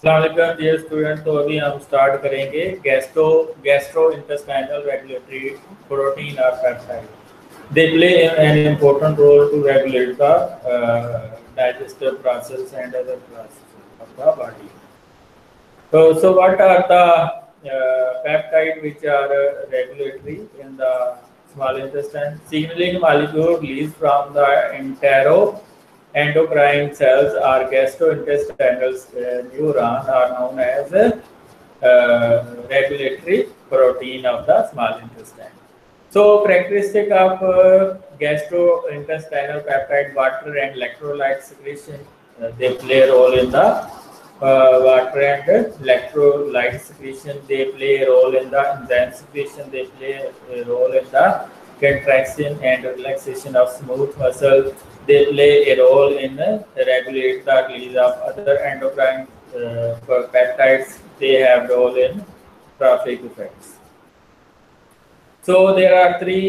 अस्सलाम dear student. तो अभी हम स्टार्ट करेंगे गैस्ट्रो इंटेस्टाइनल रेगुलेटरी प्रोटीन और peptide. They play an important role to regulate the digestive process and other processes of the body. So what are the peptides which are regulatory in the small intestine? Signaling molecule released from the endocrine cells or gastrointestinal neuron are known as regulatory protein of the small intestine. So characteristic of gastrointestinal peptide: water and electrolyte secretion. They play a role in the water and electrolyte secretion. They play a role in the enzyme secretion. They play a role in the contraction and relaxation of smooth muscle. They play a role in regulate the release of other endocrine peptides. They have role in trophic effects. So there are three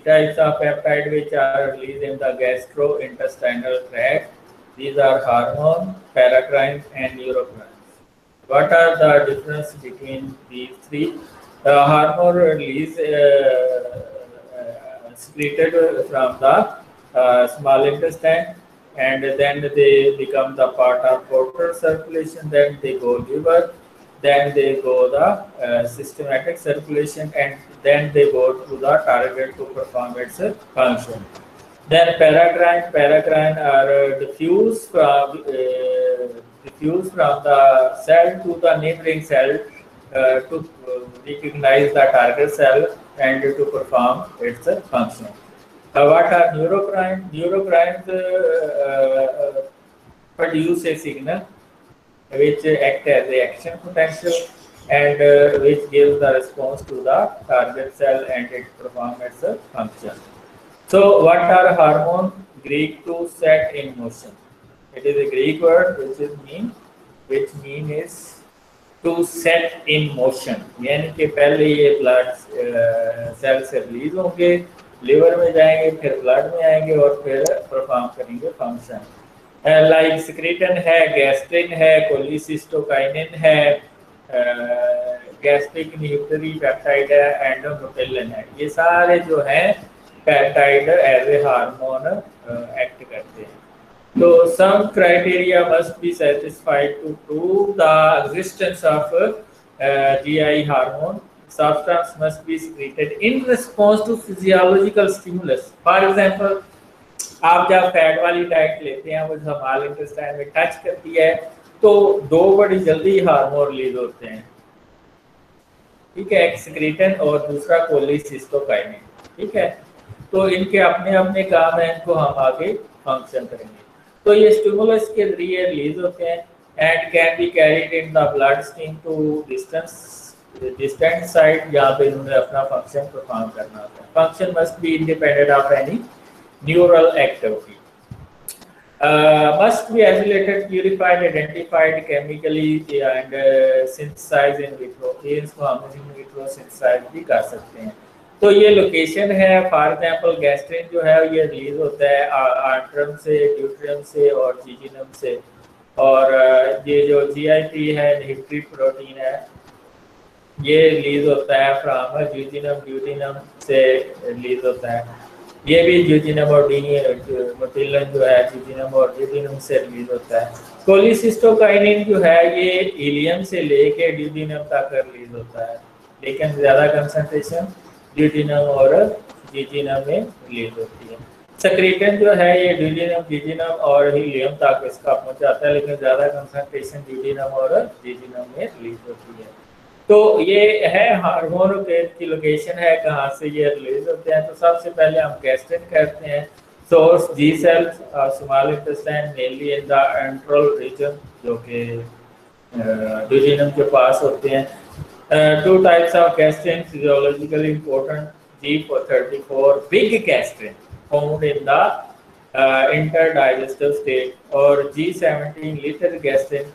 types of peptide which are released in the gastrointestinal tract. These are hormone, paracrines, and neurocrines. What are the difference between these three? Hormone release secreted from the small intestine, and then they become the part of portal circulation. Then they go liver. Then they go the systematic circulation, and then they go to the target to perform its function. Then paracrine are diffused from the cell to the neighboring cell to recognize the target cell and to perform its function. What are neurocrine? Neurocrines produce a signal which act as a action potential and which gives the response to the target cell and it performs its function. So what are hormone? Greek to set in motion. It is a Greek word which mean is to set in motion. यानी कि पहले ये blood cell से release होंगे, liver में जाएंगे, फिर blood में आएंगे और फिर परफॉर्म करेंगे फंक्शन. लाइक सिक्रेटन है, गैस्ट्रिन है, कोलिसिस्टोकाइनिन है, गैस्ट्रिक इनहिबिटरी पेप्टाइड है, एंडोमोटिलिन है. ये सारे जो हैं peptide as a hormone act करते हैं. तो some criteria must be satisfied to prove the existence of GI hormone. Substance must be secreted in response to physiological stimulus. For example, आप जब फैट वाली डाइट लेते हैं, वो स्मॉल इंटेस्टाइन में टच करती है तो दो बड़ी जल्दी हार्मोन रिलीज होते हैं. ठीक है, एक सिक्रेटन और दूसरा कोलिसिस्टोकाइनिन. ठीक है, तो इनके अपने अपने काम हैं, इनको हम आगे फंक्शन करेंगे. तो ये स्टिमुलस के जरिए रिलीज होते हैं and can be carried in the blood stream to distant site जहाँ पे इन्होंने अपना फंक्शन परफॉर्म करना होता है. Function must be independent of any neural activity. Must be isolated, purified, identified chemically and synthesized in vitro. इसको हम in vitro synthesize भी कर सकते हैं. तो ये लोकेशन है. फॉर एग्जाम्पल गैस्ट्रिन जो है ये रिलीज होता है आर्ट्रम से, ड्यूट्रियम से और जीजिनम से. और ये जो GIP है, इनहिबिटरी प्रोटीन है, ये रिलीज होता है फ्रॉम ड्यूजिनम, ड्यूटिनम से रिलीज होता है. ये भी ड्यूजिनम और मोटिलिन जो है ड्यूजिनम और ड्यूटिनम से रिलीज होता है. कोलिसिस्टोकाइनिन जो है ये इलियम से लेके ड्यूजिनम तक रिलीज होता है, लेकिन ज़्यादा कंसंट्रेशन ड्यूजिनम और जीजिनम में रिलीज होती है. सेक्रेटन जो है ये ड्यूजिनम, जीजिनम और हीलियम तक इसका पहुंचाता है, लेकिन ज़्यादा कंसंट्रेशन ड्यूजिनम और जीजिनम में रिलीज होती है. तो ये है हार्मोन की लोकेशन है, कहाँ से ये रिलीज होते हैं. तो सबसे पहले हम गैस्ट्रिन कहते हैं. सोर्स G सेल्स और small intestine mainly in the antral region जो कि ड्यूजिनम के पास होते हैं. Two types of gastrin physiologically important. G34 big gastrin found in the interdigestive state और G17 little gastrin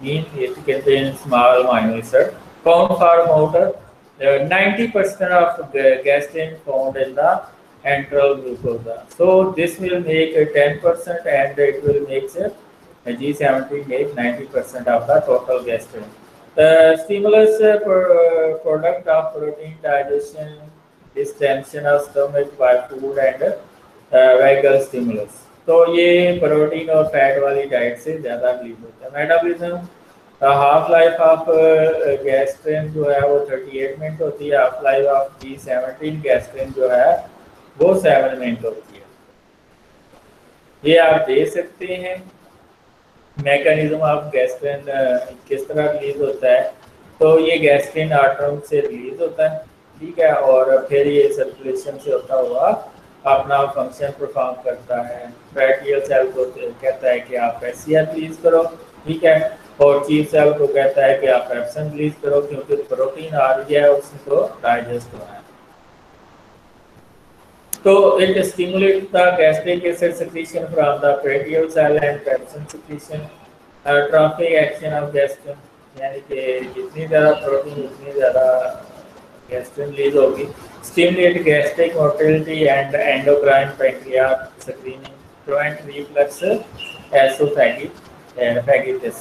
mean it contains small amino acid found for about 90% of the gastrin found in the enteral glucosa. So this will make 10% and it will make G17 make 90% of the total gastrin. The stimulus product of protein digestion, distension of stomach by food and vagal stimulus. तो ये protein और fat वाली diet से ज़्यादा release होता है. Metabolism half life of gastrin जो है वो 38 मिनट होती है. Half life of G17 gastrin जो है वो 7 मिनट होती है. ये आप दे सकते हैं. मैकेनिज्म ऑफ गैस्ट्रिन किस तरह रिलीज होता है. तो ये गैस्ट्रिन आर्टर्न से रिलीज होता है, ठीक है, और फिर ये सर्कुलेशन से होता हुआ अपना फंक्शन परफॉर्म करता है. फैटियल सेल को कहता है कि आप एससीआर रिलीज करो, ठीक है, और चीफ सेल को कहता है कि आप पेप्सिन रिलीज करो, क्योंकि प्रोटीन आ रही है उसको डाइजेस्ट होना है. So it stimulates the gastric acid secretion from the brachial cell and pepsin secretion. Trophic action of gastrin, यानी कि जितनी ज़्यादा प्रोटीन उतनी ज़्यादा गैस्ट्रिन रिलीज होगी. Stimulate gastric motility and endocrine pancreas screening, prevent reflux esophagitis.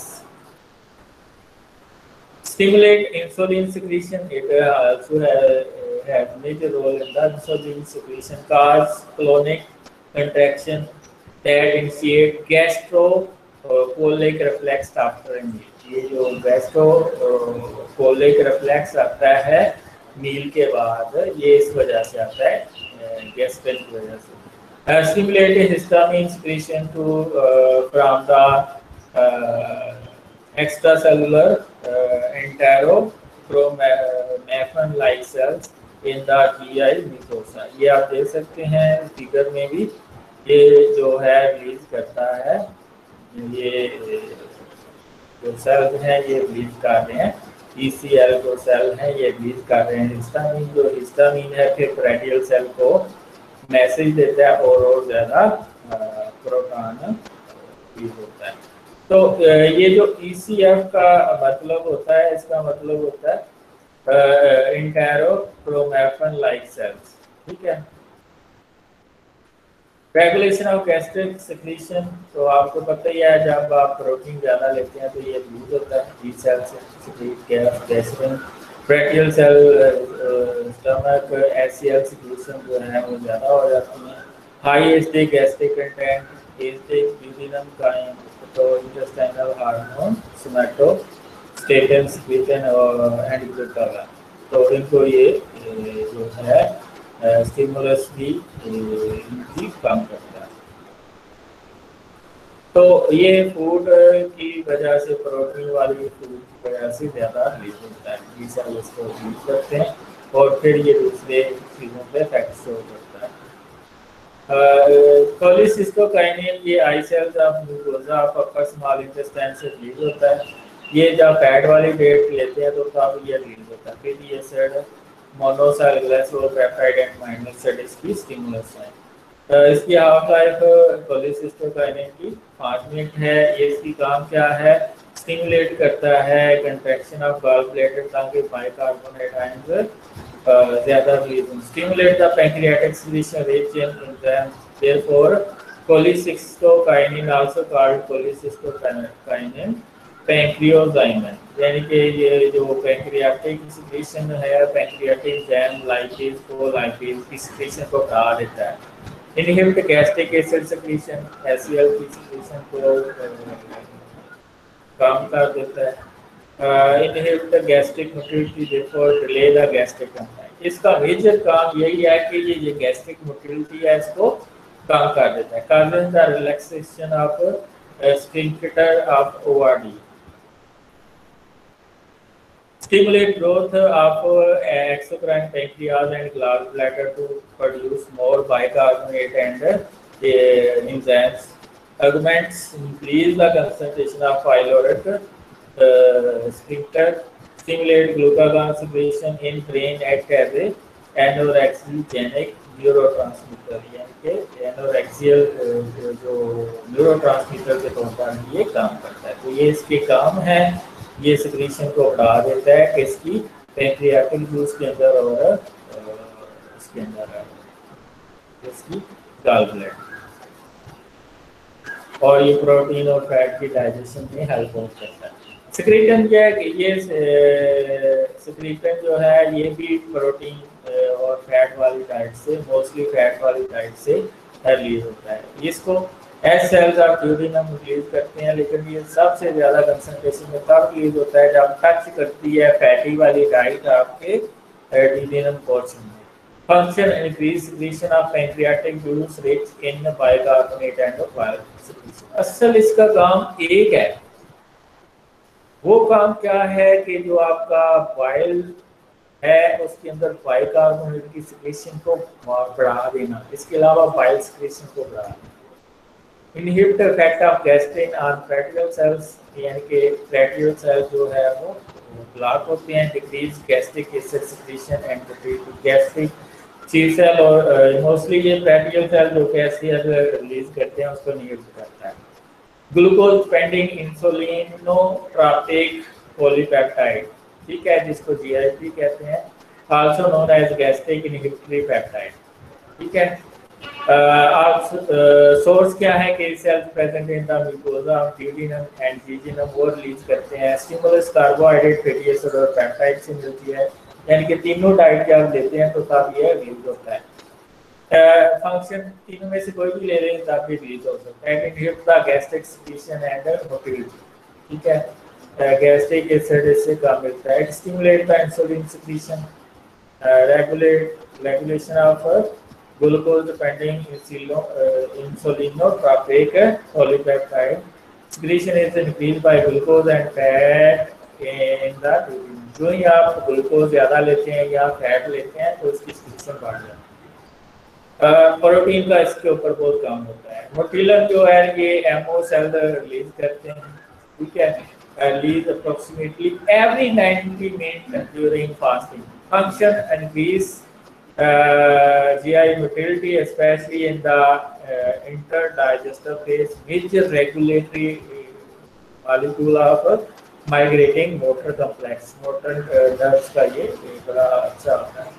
Stimulate insulin secretion. It also has major role in the insulin secretion, cause colonic contraction that initiate gastrocolic reflex after a meal. ये जो gastrocolic reflex आता है मील के बाद, ये इस वजह से आता है, गैस्ट्रिन की वजह से. Stimulate histamine secretion to from the extracellular enterochromaffin like cells in the GI mucosa. ये आप देख सकते हैं फिगर में भी. ये जो है रिलीज करता है, ये जो सेल्स हैं ये रिलीज कर रहे हैं. ECL जो सेल हैं ये रिलीज कर रहे हैं हिस्टामिन. जो हिस्टामिन है फिर रेडियल सेल को मैसेज देता है और ज़्यादा प्रोटॉन रिलीज होता है. तो ये जो ECF का मतलब होता है, इसका मतलब होता है इंटेरोक्रोमैफिन लाइक सेल्स, ठीक है. रेगुलेशन ऑफ गैस्ट्रिक सेक्रीशन, तो आपको पता ही है जब आप प्रोटीन ज़्यादा लेते हैं तो ये लूज होता है. बी सेल से secrete gastrin. Brachial cell stomach HCl secretion जो है वो ज़्यादा हो जाती है. High acidic gastric content, acidic duodenum chyme, तो इंटेस्टाइनल हार्मोन सोमैटोस्टेटिन सेक्रीशन और एंटीग्लूटामिन, तो इनको ये जो है स्टिमुलस भी इनकी काम करता है. तो ये फूड की वजह से, प्रोटीन वाली फूड की वजह से ज़्यादा रिलीज होता है. ये सब इसको रिलीज करते हैं और फिर ये दूसरे चीज़ों पे इफेक्ट शो करता है. कोलिसिस्टोकाइनिन ये I cells of mucosa of upper small intestine से रिलीज होता है. ये जब फैट वाली डाइट लेते हैं तो तब ये रिलीज होता है. फिर ये said monocellular peptide and amino acid इसकी स्टिमुलस है. इसकी हाफ लाइफ कोलिसिस्टोकाइनिन की 5 मिनट है. ये इसकी काम क्या है, स्टिमुलेट करता है कंट्रैक्शन ऑफ गॉल ब्लैडर ताकि बाइकार्बोनेट आयंस ज़्यादा रिलीज हो. Stimulate the pancreatic secretion rich in enzymes, therefore cholecystokinin also called cholecystokinin pancreozymin, यानी कि ये जो पैंक्रियाटिक सेक्रीशन है, पैंक्रियाटिक एंजाइम लाइपेज को लाइपेज की सेक्रीशन को बढ़ा देता है. Inhibit gastric acid secretion, HCL की सेक्रीशन को कम कर देता है. Inhibit gastric motility, therefore delay the gastric enzyme. इसका मेजर काम यही है कि ये गैस्ट्रिक मोटिलिटी है इसको कम कर देता है. Causes the relaxation of sphincter of ORD. Stimulate growth of exocrine pancreas and gallbladder to produce more bicarbonate and enzymes. Augments increase the concentration of pyloric sphincter. Stimulate glucagon secretion in brain, act as a anorexigenic neurotransmitter, यानी कि एनोरेक्सियल जो neurotransmitter के तौर पर ये काम करता है. तो ये इसके काम है, ये सेक्रीशन को बढ़ा देता है किसकी, पैंक्रियाटिक जूस के अंदर और इसके अंदर इसकी गॉल ब्लैडर. और ये प्रोटीन और फैट की डाइजेशन में हेल्प करता है। सिक्रीटन जो है कि ये सिक्रीटन जो है ये भी प्रोटीन और फैट वाली डाइट से, मोस्टली फैट वाली डाइट से रिलीज होता है। इसको S cells of duodenum release करते हैं, लेकिन ये सबसे ज़्यादा कंसंट्रेशन में तब रिलीज होता है जब टच करती है फैटी वाली डाइट आपके ड्यूडिनम पोर्शन में। Function increase secretion of pancreatic juice rich in bicarbonate and bile secretion. असल इसका काम एक है, वो काम क्या है कि जो आपका बाइल है उसके अंदर बाइकार्बोनेट की सिक्रीशन को बढ़ा देना, इसके अलावा बाइल सिक्रीशन को बढ़ा देना। Inhibit effect of gastrin on parietal cells, यानी कि फैटियल सेल्स जो है वो ब्लॉक होते हैं। Decrease gastric acid secretion and gastric C cell, और मोस्टली ये फैटियल सेल जो कि एसिड रिलीज करते हैं उसको इनहिबिट करता है। ग्लूकोज पेंडिंग इंसुलिनोट्रोपिक पॉलीपेप्टाइड, ठीक है, जिसको जीआईपी कहते हैं, also known as gastric inhibitory peptide, ठीक है। सोर्स क्या है कि cells present in the mucosa of duodenum and jejunum वो रिलीज करते हैं। स्टिमुलस कार्बोहाइड्रेट फैटी एसिड और पेप्टाइड से मिलती है, यानी कि तीनों डाइट जब लेते हैं तो तब ये रिलीज होता है। फंक्शन तीनों में से कोई भी ले लें तब भी रिलीज हो सकता है। Inhibit the gastric secretion and motility, ठीक है, गैस्ट्रिक एसिड इससे कम मिलता है। Stimulate the insulin secretion, regulation of glucose depending insulinotropic polypeptide secretion is increase by glucose and fat in the duodenum. जो ही आप ग्लूकोज ज़्यादा लेते हैं या फैट लेते हैं तो उसकी सिक्रीशन बढ़ जाती है। प्रोटीन का इसके ऊपर बहुत काम होता है। मोटिलम जो है ये एमओ सेल रिलीज करते हैं, ठीक है, release approximately every 90 minute during fasting. Function increase GI motility especially in the interdigestive phase, which regulatory molecule of migrating motor complex, motor nerves का ये बड़ा अच्छा होता है।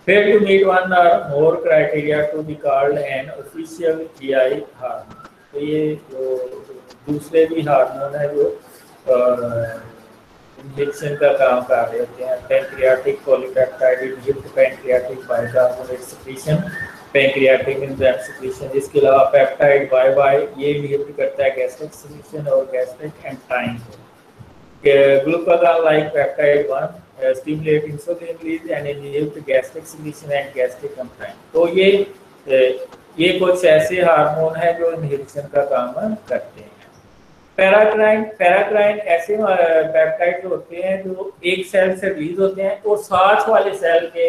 Fail to meet one or more criteria to be called an official GI hormone। तो ये जो दूसरे भी हार्मोन है जो इंजेक्शन का काम कर रहे होते हैं, pancreatic polypeptide inhibit pancreatic bicarbonate secretion, pancreatic enzyme secretion, इसके अलावा पेप्टाइड YY ये इनहिबिट करता है गैस्ट्रिक सिक्रीशन और गैस्ट्रिक एंजाइम को। Glucagon like peptide 1 stimulate insulin release and inhibit gastric secretion and gastric enzyme. तो ये कुछ ऐसे हार्मोन हैं जो इनहिबिशन का काम करते हैं। पैराक्राइन ऐसे पेप्टाइड होते हैं जो एक सेल से रिलीज होते हैं और साथ वाले सेल के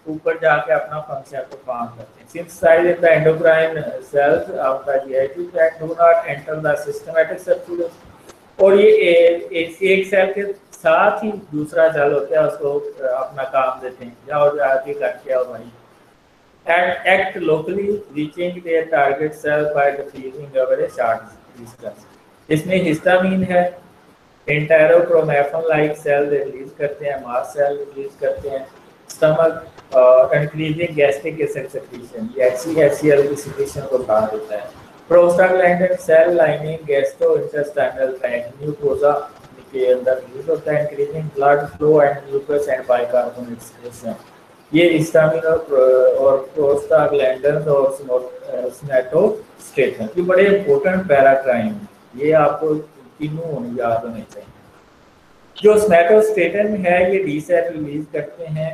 ऊपर जाके अपना फंक्शन परफॉर्म करते हैं। Synthesise in the endocrine cells of the GIT tract do not enter the systematic circulation. और ये एक सेल के साथ ही दूसरा सेल होता है उसको अपना काम देते हैं, जाओ आगे करके आओ भाई। Act locally reaching their target cell by diffusing over a short distance. इसमें हिस्टामिन है, एंटेरोक्रोमैफन लाइक सेल रिलीज करते हैं, मास्ट सेल रिलीज करते हैं। Stomach increasing gastric acid secretion, ये HCl की सिक्रीशन को बढ़ा देता है। Prostaglandin cell lining gastrointestinal tract mucosa के अंदर रिलीज होता है, increasing blood flow and glucose and bicarbonate secretion. ये हिस्टामिन और प्रोस्टाग्लैंडिन और सोमैटोस्टेटिन ये बड़े इंपॉर्टेंट पैराक्राइन, ये आपको तीनों याद होने चाहिए। जो सोमैटोस्टेटिन है ये डी सेल रिलीज करते हैं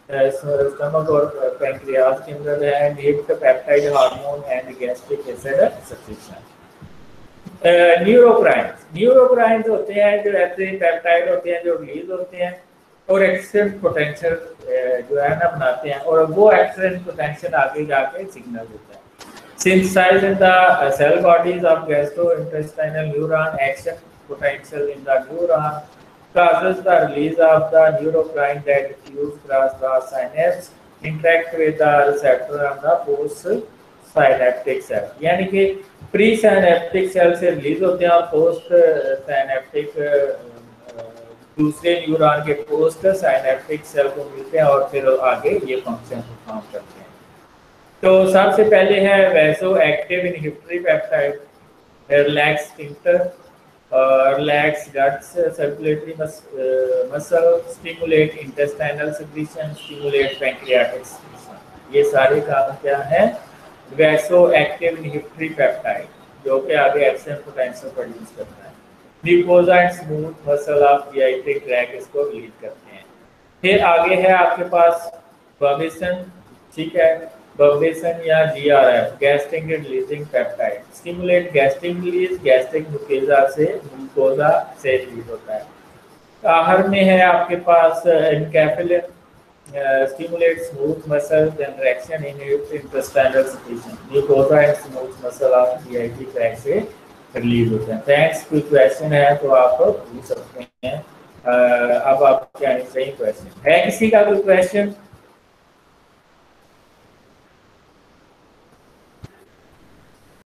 स्टमक और पैंक्रियाज के अंदर है, inhibit peptide hormone and gastric acid secretion. Neurocrines होते हैं जो ऐसे पेप्टाइड होते हैं जो रिलीज होते हैं और एक्सटेंट पोटेंशियल जो है ना बनाते हैं, और वो एक्सटेंट पोटेंशियल आगे जाके सिग्नल देता है। Synthesized in the cell bodies of gastrointestinal neuron, action potential in the neuron causes the release of the neurocrine that diffuse across the synapse, interact with the receptor on the post-synaptic cell। यानी कि प्री-synaptic cell से release होते हैं और पोस्ट-synaptic दूसरे neuron के पोस्ट-synaptic cell को मिलते हैं और फिर आगे ये फंक्शन परफॉर्म करते हैं। तो सबसे पहले है vasoactive inhibitory peptide, relax sphincter, relax guts, circulatory muscle, stimulate intestinal secretion, stimulate pancreatic secretion. ये सारे काम क्या है? वैसो एक्टिव इनहिबिटरी पेप्टाइड, जो कि आगे एक्शन पोटेंशियल प्रोड्यूस करता है। Mucosa and smooth muscle of GIT tract इसको रिलीज करते हैं। फिर आगे है आपके पास बर्बेसन, ठीक है, बर्बेसन या GRF, gastric releasing peptide, stimulate gastric release, gastric mucosa से रिलीज होता है। आहार में है आपके पास enkephalin, stimulate smooth muscle contraction, inhibit intestinal secretion, mucosa and smooth muscle of GIT tract से रिलीज होते हैं। थैंक्स, कोई क्वेश्चन है तो आप पूछ सकते हैं। अब आपके आने चाहिए क्वेश्चन है, किसी का कोई क्वेश्चन?